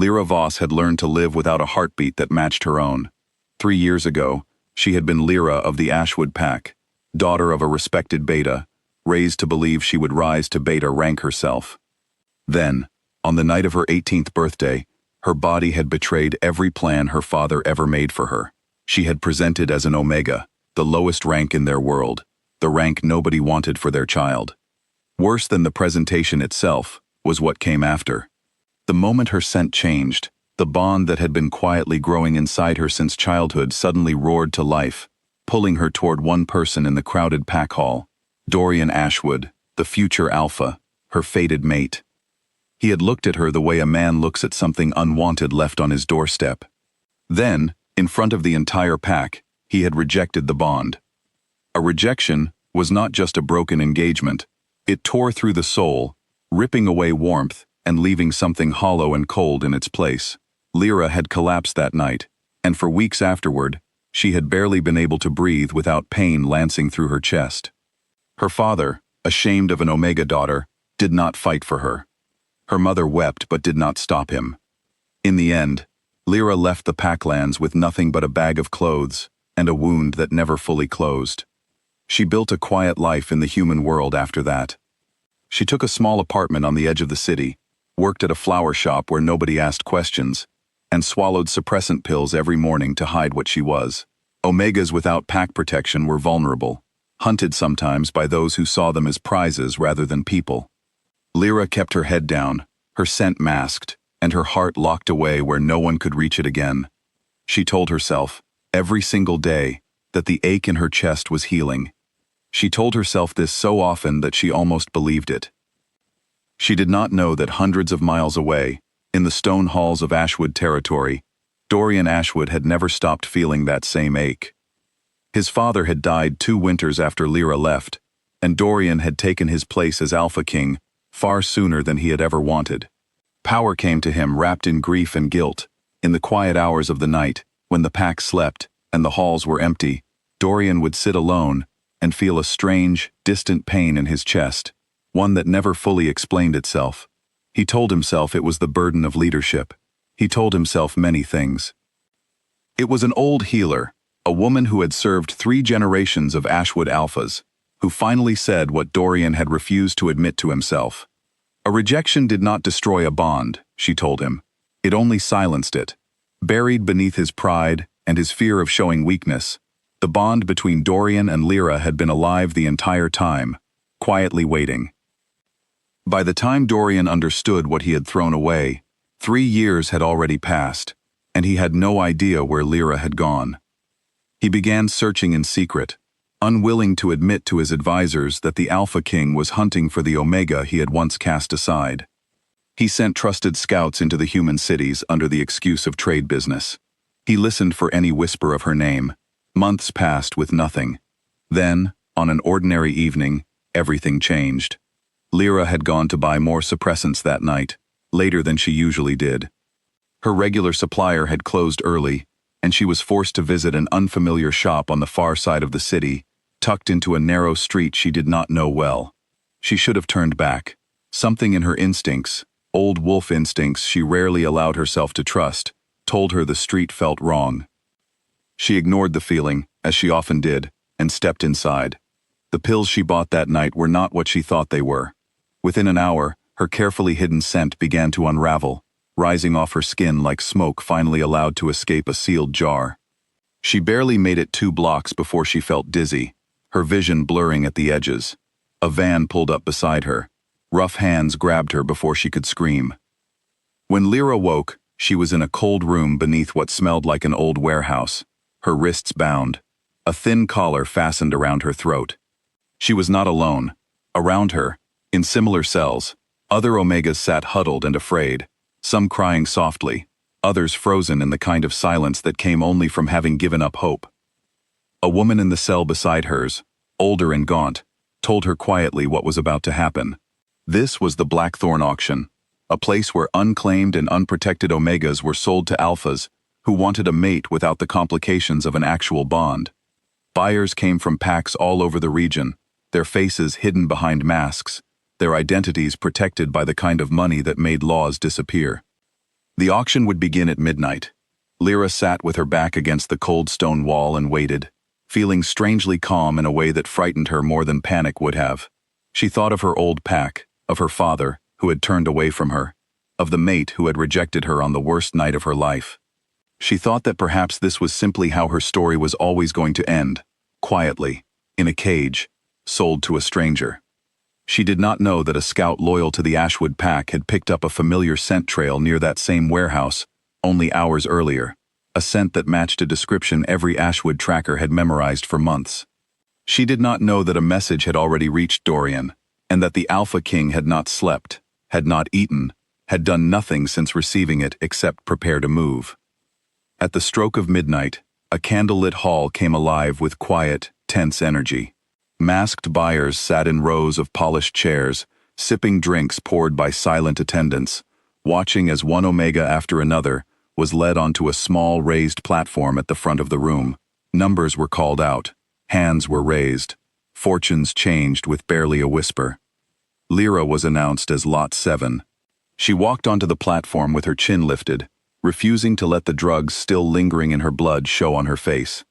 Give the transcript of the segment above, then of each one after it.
Lyra Voss had learned to live without a heartbeat that matched her own. 3 years ago, she had been Lyra of the Ashwood Pack, daughter of a respected beta, raised to believe she would rise to beta rank herself. Then, on the night of her 18th birthday, her body had betrayed every plan her father ever made for her. She had presented as an Omega, the lowest rank in their world, the rank nobody wanted for their child. Worse than the presentation itself was what came after. The moment her scent changed, the bond that had been quietly growing inside her since childhood suddenly roared to life, pulling her toward one person in the crowded pack hall, Dorian Ashwood, the future alpha, her fated mate. He had looked at her the way a man looks at something unwanted left on his doorstep. Then, in front of the entire pack, he had rejected the bond. A rejection was not just a broken engagement. It tore through the soul, ripping away warmth and leaving something hollow and cold in its place. Lyra had collapsed that night, and for weeks afterward, she had barely been able to breathe without pain lancing through her chest. Her father, ashamed of an Omega daughter, did not fight for her. Her mother wept but did not stop him. In the end, Lyra left the Packlands with nothing but a bag of clothes and a wound that never fully closed. She built a quiet life in the human world after that. She took a small apartment on the edge of the city, worked at a flower shop where nobody asked questions, and swallowed suppressant pills every morning to hide what she was. Omegas without pack protection were vulnerable, hunted sometimes by those who saw them as prizes rather than people. Lyra kept her head down, her scent masked, and her heart locked away where no one could reach it again. She told herself, every single day, that the ache in her chest was healing. She told herself this so often that she almost believed it. She did not know that hundreds of miles away, in the stone halls of Ashwood territory, Dorian Ashwood had never stopped feeling that same ache. His father had died 2 winters after Lyra left, and Dorian had taken his place as Alpha King far sooner than he had ever wanted. Power came to him wrapped in grief and guilt. In the quiet hours of the night, when the pack slept and the halls were empty, Dorian would sit alone and feel a strange, distant pain in his chest, one that never fully explained itself. He told himself it was the burden of leadership. He told himself many things. It was an old healer, a woman who had served 3 generations of Ashwood Alphas, who finally said what Dorian had refused to admit to himself. A rejection did not destroy a bond, she told him. It only silenced it. Buried beneath his pride and his fear of showing weakness, the bond between Dorian and Lyra had been alive the entire time, quietly waiting. By the time Dorian understood what he had thrown away, 3 years had already passed, and he had no idea where Lyra had gone. He began searching in secret, unwilling to admit to his advisors that the Alpha King was hunting for the Omega he had once cast aside. He sent trusted scouts into the human cities under the excuse of trade business. He listened for any whisper of her name. Months passed with nothing. Then, on an ordinary evening, everything changed. Lyra had gone to buy more suppressants that night, later than she usually did. Her regular supplier had closed early, and she was forced to visit an unfamiliar shop on the far side of the city, tucked into a narrow street she did not know well. She should have turned back. Something in her instincts, old wolf instincts she rarely allowed herself to trust, told her the street felt wrong. She ignored the feeling, as she often did, and stepped inside. The pills she bought that night were not what she thought they were. Within an hour, her carefully hidden scent began to unravel, rising off her skin like smoke finally allowed to escape a sealed jar. She barely made it 2 blocks before she felt dizzy, her vision blurring at the edges. A van pulled up beside her. Rough hands grabbed her before she could scream. When Lyra woke, she was in a cold room beneath what smelled like an old warehouse, her wrists bound, a thin collar fastened around her throat. She was not alone. Around her, in similar cells, other Omegas sat huddled and afraid, some crying softly, others frozen in the kind of silence that came only from having given up hope. A woman in the cell beside hers, older and gaunt, told her quietly what was about to happen. This was the Blackthorn auction, a place where unclaimed and unprotected Omegas were sold to Alphas who wanted a mate without the complications of an actual bond. Buyers came from packs all over the region, their faces hidden behind masks, their identities protected by the kind of money that made laws disappear. The auction would begin at midnight. Lyra sat with her back against the cold stone wall and waited, feeling strangely calm in a way that frightened her more than panic would have. She thought of her old pack, of her father, who had turned away from her, of the mate who had rejected her on the worst night of her life. She thought that perhaps this was simply how her story was always going to end, quietly, in a cage, sold to a stranger. She did not know that a scout loyal to the Ashwood pack had picked up a familiar scent trail near that same warehouse, only hours earlier, a scent that matched a description every Ashwood tracker had memorized for months. She did not know that a message had already reached Dorian, and that the Alpha King had not slept, had not eaten, had done nothing since receiving it except prepare to move. At the stroke of midnight, a candlelit hall came alive with quiet, tense energy. Masked buyers sat in rows of polished chairs, sipping drinks poured by silent attendants, watching as one Omega after another was led onto a small raised platform at the front of the room. Numbers were called out, hands were raised, fortunes changed with barely a whisper. Lyra was announced as Lot 7. She walked onto the platform with her chin lifted, refusing to let the drugs still lingering in her blood show on her face.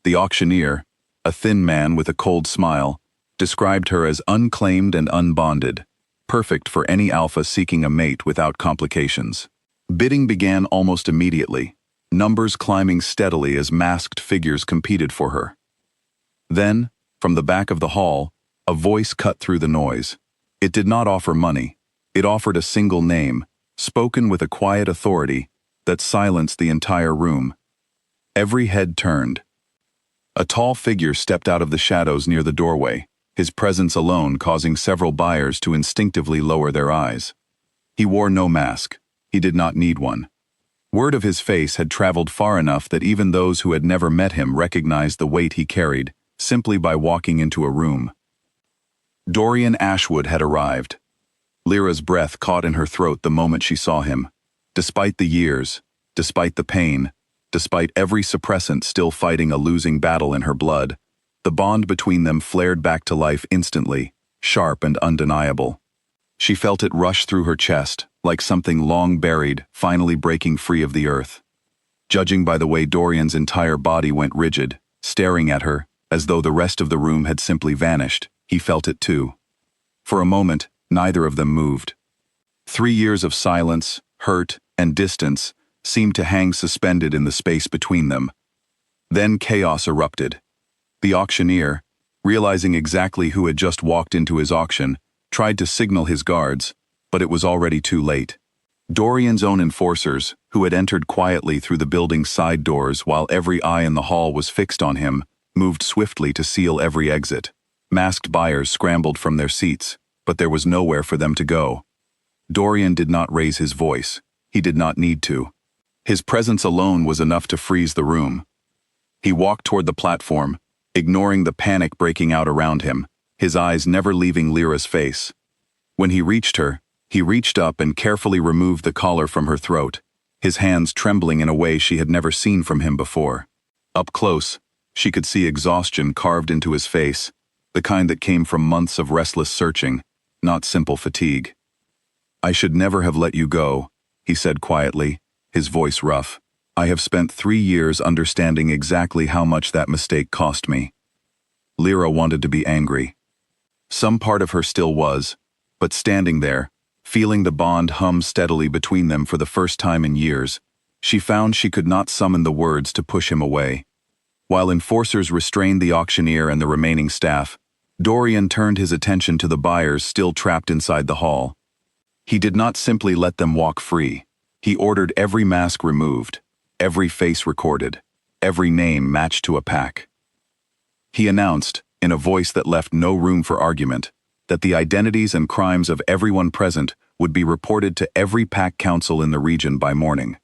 The auctioneer, a thin man with a cold smile, described her as unclaimed and unbonded, perfect for any alpha seeking a mate without complications. Bidding began almost immediately, numbers climbing steadily as masked figures competed for her. Then, from the back of the hall, a voice cut through the noise. It did not offer money. It offered a single name, spoken with a quiet authority that silenced the entire room. Every head turned. A tall figure stepped out of the shadows near the doorway, his presence alone causing several buyers to instinctively lower their eyes. He wore no mask. He did not need one. Word of his face had traveled far enough that even those who had never met him recognized the weight he carried, simply by walking into a room. Dorian Ashwood had arrived. Lyra's breath caught in her throat the moment she saw him. Despite the years, despite the pain, despite every suppressant still fighting a losing battle in her blood, the bond between them flared back to life instantly, sharp and undeniable. She felt it rush through her chest, like something long buried, finally breaking free of the earth. Judging by the way Dorian's entire body went rigid, staring at her, as though the rest of the room had simply vanished, he felt it too. For a moment, neither of them moved. 3 years of silence, hurt, and distance seemed to hang suspended in the space between them. Then chaos erupted. The auctioneer, realizing exactly who had just walked into his auction, tried to signal his guards, but it was already too late. Dorian's own enforcers, who had entered quietly through the building's side doors while every eye in the hall was fixed on him, moved swiftly to seal every exit. Masked buyers scrambled from their seats, but there was nowhere for them to go. Dorian did not raise his voice. He did not need to. His presence alone was enough to freeze the room. He walked toward the platform, ignoring the panic breaking out around him, his eyes never leaving Lyra's face. When he reached her, he reached up and carefully removed the collar from her throat, his hands trembling in a way she had never seen from him before. Up close, she could see exhaustion carved into his face, the kind that came from months of restless searching, not simple fatigue. "I should never have let you go," he said quietly, his voice rough. "I have spent 3 years understanding exactly how much that mistake cost me." Lyra wanted to be angry. Some part of her still was, but standing there, feeling the bond hum steadily between them for the first time in years, she found she could not summon the words to push him away. While enforcers restrained the auctioneer and the remaining staff, Dorian turned his attention to the buyers still trapped inside the hall. He did not simply let them walk free. He ordered every mask removed, every face recorded, every name matched to a pack. He announced, in a voice that left no room for argument, that the identities and crimes of everyone present would be reported to every pack council in the region by morning.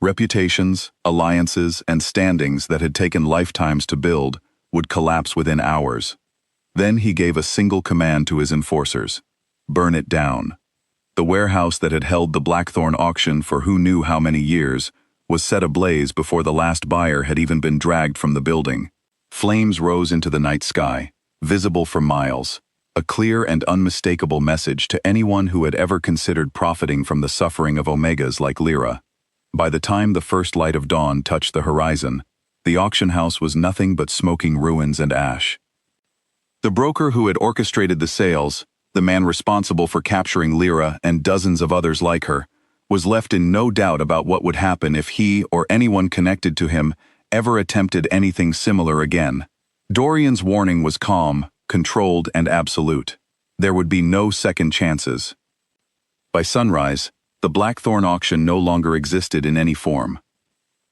Reputations, alliances, and standings that had taken lifetimes to build would collapse within hours. Then he gave a single command to his enforcers: burn it down. The warehouse that had held the Blackthorn auction for who knew how many years was set ablaze before the last buyer had even been dragged from the building. Flames rose into the night sky, visible for miles, a clear and unmistakable message to anyone who had ever considered profiting from the suffering of Omegas like Lyra. By the time the first light of dawn touched the horizon, the auction house was nothing but smoking ruins and ash. The broker who had orchestrated the sales, the man responsible for capturing Lyra and dozens of others like her, was left in no doubt about what would happen if he or anyone connected to him ever attempted anything similar again. Dorian's warning was calm, controlled, and absolute. There would be no second chances. By sunrise, the Blackthorn auction no longer existed in any form.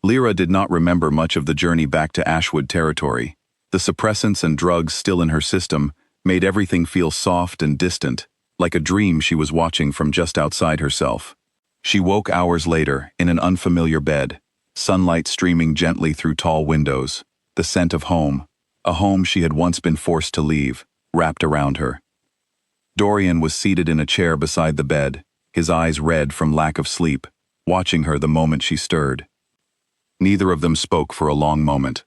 Lyra did not remember much of the journey back to Ashwood territory. The suppressants and drugs still in her system made everything feel soft and distant, like a dream she was watching from just outside herself. She woke hours later in an unfamiliar bed, sunlight streaming gently through tall windows, the scent of home, a home she had once been forced to leave, wrapped around her. Dorian was seated in a chair beside the bed, his eyes red from lack of sleep, watching her the moment she stirred. Neither of them spoke for a long moment.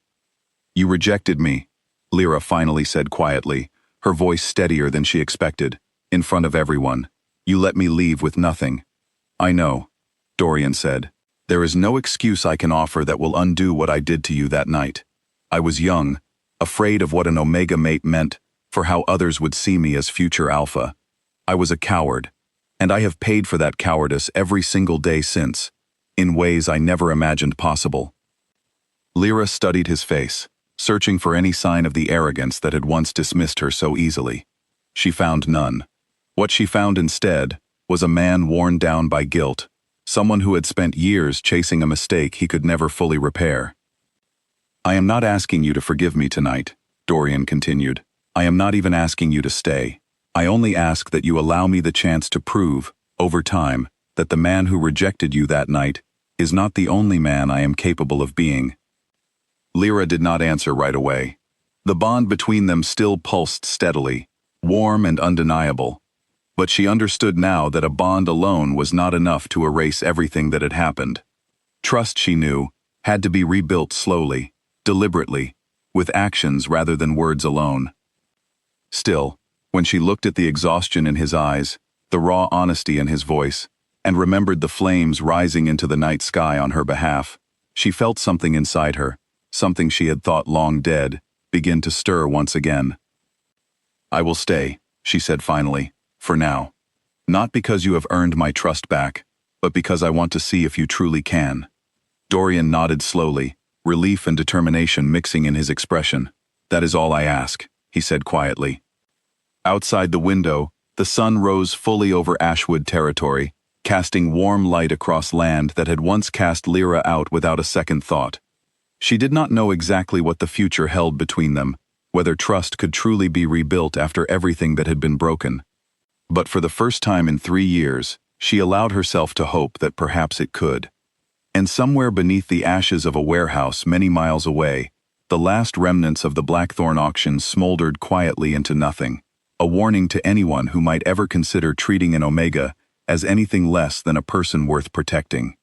"You rejected me," Lyra finally said quietly, her voice steadier than she expected, in front of everyone. "You let me leave with nothing." "I know," Dorian said. "There is no excuse I can offer that will undo what I did to you that night. I was young, afraid of what an Omega mate meant for how others would see me as future Alpha. I was a coward, and I have paid for that cowardice every single day since, in ways I never imagined possible." Lyra studied his face, searching for any sign of the arrogance that had once dismissed her so easily. She found none. What she found instead was a man worn down by guilt, someone who had spent years chasing a mistake he could never fully repair. "I am not asking you to forgive me tonight," Dorian continued. "I am not even asking you to stay. I only ask that you allow me the chance to prove, over time, that the man who rejected you that night is not the only man I am capable of being." Lyra did not answer right away. The bond between them still pulsed steadily, warm and undeniable. But she understood now that a bond alone was not enough to erase everything that had happened. Trust, she knew, had to be rebuilt slowly, deliberately, with actions rather than words alone. Still, when she looked at the exhaustion in his eyes, the raw honesty in his voice, and remembered the flames rising into the night sky on her behalf, she felt something inside her, something she had thought long dead, begin to stir once again. "I will stay," she said finally, "for now. Not because you have earned my trust back, but because I want to see if you truly can." Dorian nodded slowly, relief and determination mixing in his expression. "That is all I ask," he said quietly. Outside the window, the sun rose fully over Ashwood territory, casting warm light across land that had once cast Lyra out without a second thought. She did not know exactly what the future held between them, whether trust could truly be rebuilt after everything that had been broken. But for the first time in 3 years, she allowed herself to hope that perhaps it could. And somewhere beneath the ashes of a warehouse many miles away, the last remnants of the Blackthorn auction smoldered quietly into nothing, a warning to anyone who might ever consider treating an Omega as anything less than a person worth protecting.